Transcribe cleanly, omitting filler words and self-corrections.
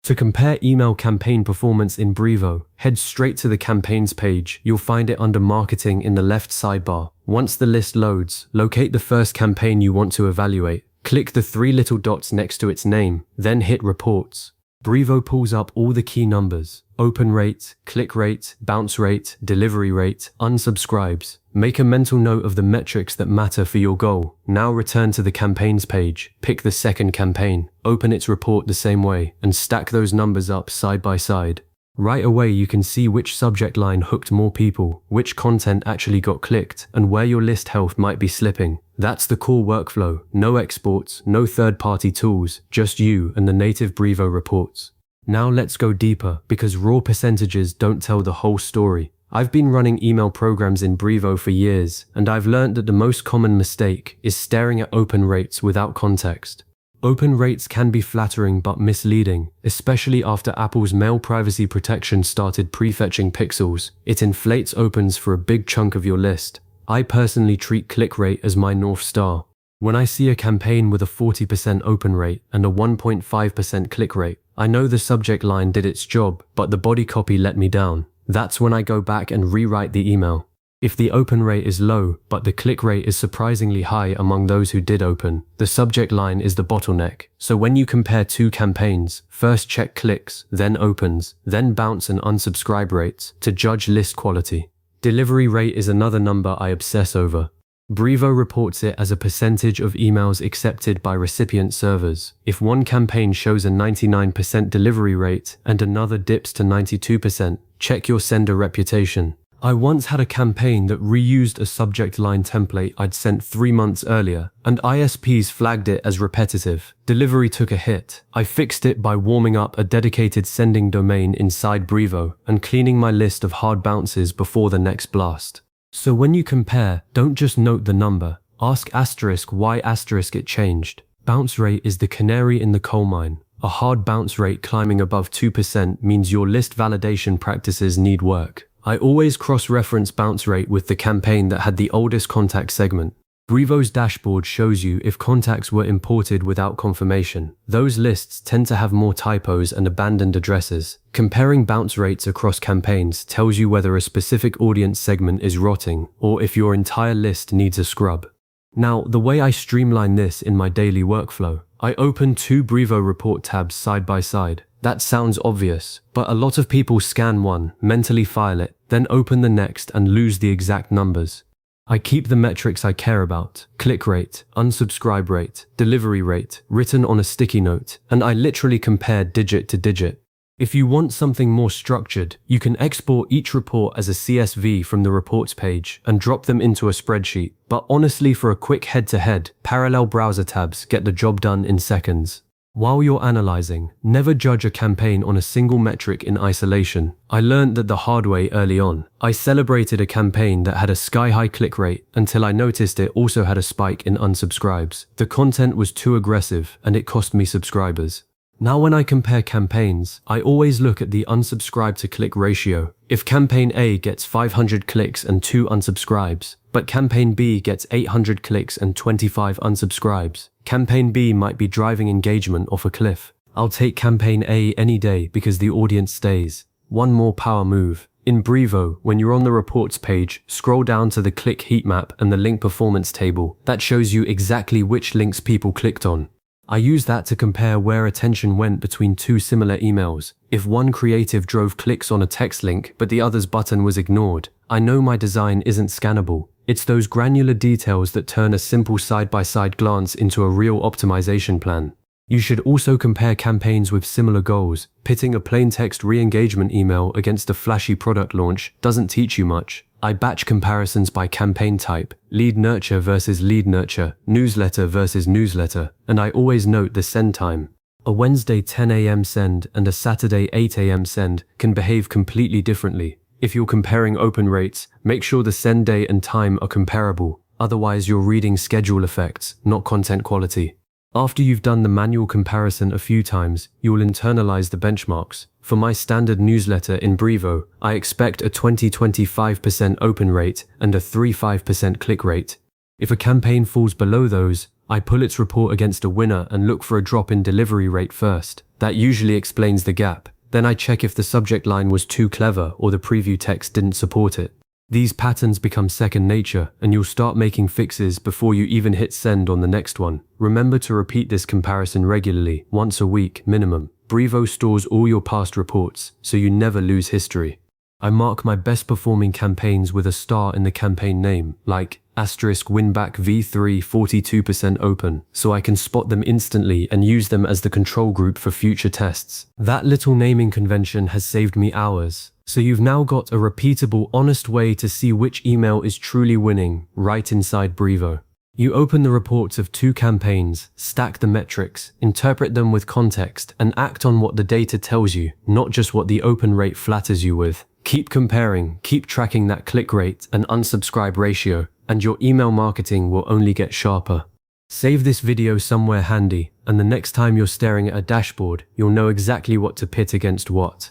To compare email campaign performance in Brevo, head straight to the campaigns page. You'll find it under marketing in the left sidebar. Once the list loads, locate the first campaign you want to evaluate. Click the three little dots next to its name, then hit reports. Brevo pulls up all the key numbers: open rate, click rate, bounce rate, delivery rate, unsubscribes. Make a mental note of the metrics that matter for your goal. Now return to the campaigns page, pick the second campaign, open its report the same way, and stack those numbers up side by side. Right away you can see which subject line hooked more people, which content actually got clicked, and where your list health might be slipping. That's the core workflow. No exports, no third-party tools, just you and the native Brevo reports. Now let's go deeper, because raw percentages don't tell the whole story. I've been running email programs in Brevo for years, and I've learned that the most common mistake is staring at open rates without context. Open rates can be flattering but misleading, especially after Apple's mail privacy protection started prefetching pixels. It inflates opens for a big chunk of your list. I personally treat click rate as my North Star. When I see a campaign with a 40% open rate and a 1.5% click rate, I know the subject line did its job, but the body copy let me down. That's when I go back and rewrite the email. If the open rate is low, but the click rate is surprisingly high among those who did open, the subject line is the bottleneck. So when you compare two campaigns, first check clicks, then opens, then bounce and unsubscribe rates to judge list quality. Delivery rate is another number I obsess over. Brevo reports it as a percentage of emails accepted by recipient servers. If one campaign shows a 99% delivery rate and another dips to 92%, check your sender reputation. I once had a campaign that reused a subject line template I'd sent 3 months earlier, and ISPs flagged it as repetitive. Delivery took a hit. I fixed it by warming up a dedicated sending domain inside Brevo and cleaning my list of hard bounces before the next blast. So when you compare, don't just note the number. Ask asterisk why asterisk it changed. Bounce rate is the canary in the coal mine. A hard bounce rate climbing above 2% means your list validation practices need work. I always cross-reference bounce rate with the campaign that had the oldest contact segment. Brevo's dashboard shows you if contacts were imported without confirmation. Those lists tend to have more typos and abandoned addresses. Comparing bounce rates across campaigns tells you whether a specific audience segment is rotting or if your entire list needs a scrub. Now, the way I streamline this in my daily workflow, I open 2 Brevo report tabs side by side. That sounds obvious, but a lot of people scan one, mentally file it, then open the next and lose the exact numbers. I keep the metrics I care about: click rate, unsubscribe rate, delivery rate, written on a sticky note, and I literally compare digit to digit. If you want something more structured, you can export each report as a CSV from the reports page and drop them into a spreadsheet. But honestly, for a quick head-to-head, parallel browser tabs get the job done in seconds. While you're analyzing, never judge a campaign on a single metric in isolation. I learned that the hard way early on. I celebrated a campaign that had a sky-high click rate until I noticed it also had a spike in unsubscribes. The content was too aggressive and it cost me subscribers. Now when I compare campaigns, I always look at the unsubscribe to click ratio. If campaign A gets 500 clicks and 2 unsubscribes, but campaign B gets 800 clicks and 25 unsubscribes, campaign B might be driving engagement off a cliff. I'll take campaign A any day because the audience stays. One more power move. In Brevo, when you're on the reports page, scroll down to the click heat map and the link performance table. That shows you exactly which links people clicked on. I use that to compare where attention went between 2 similar emails. If one creative drove clicks on a text link but the other's button was ignored, I know my design isn't scannable. It's those granular details that turn a simple side-by-side glance into a real optimization plan. You should also compare campaigns with similar goals. Pitting a plain text re-engagement email against a flashy product launch doesn't teach you much. I batch comparisons by campaign type, lead nurture versus lead nurture, newsletter versus newsletter, and I always note the send time. A Wednesday 10 a.m. send and a Saturday 8 a.m. send can behave completely differently. If you're comparing open rates, make sure the send day and time are comparable. Otherwise, you're reading schedule effects, not content quality. After you've done the manual comparison a few times, you'll internalize the benchmarks. For my standard newsletter in Brevo, I expect a 20-25% open rate and a 3-5% click rate. If a campaign falls below those, I pull its report against a winner and look for a drop in delivery rate first. That usually explains the gap. Then I check if the subject line was too clever or the preview text didn't support it. These patterns become second nature, and you'll start making fixes before you even hit send on the next one. Remember to repeat this comparison regularly, once a week minimum. Brevo stores all your past reports, so you never lose history. I mark my best performing campaigns with a star in the campaign name, like *winback V3 42% open, so I can spot them instantly and use them as the control group for future tests. That little naming convention has saved me hours. So you've now got a repeatable, honest way to see which email is truly winning right inside Brevo. You open the reports of 2 campaigns, stack the metrics, interpret them with context, and act on what the data tells you, not just what the open rate flatters you with. Keep comparing, keep tracking that click rate and unsubscribe ratio, and your email marketing will only get sharper. Save this video somewhere handy, and the next time you're staring at a dashboard, you'll know exactly what to pit against what.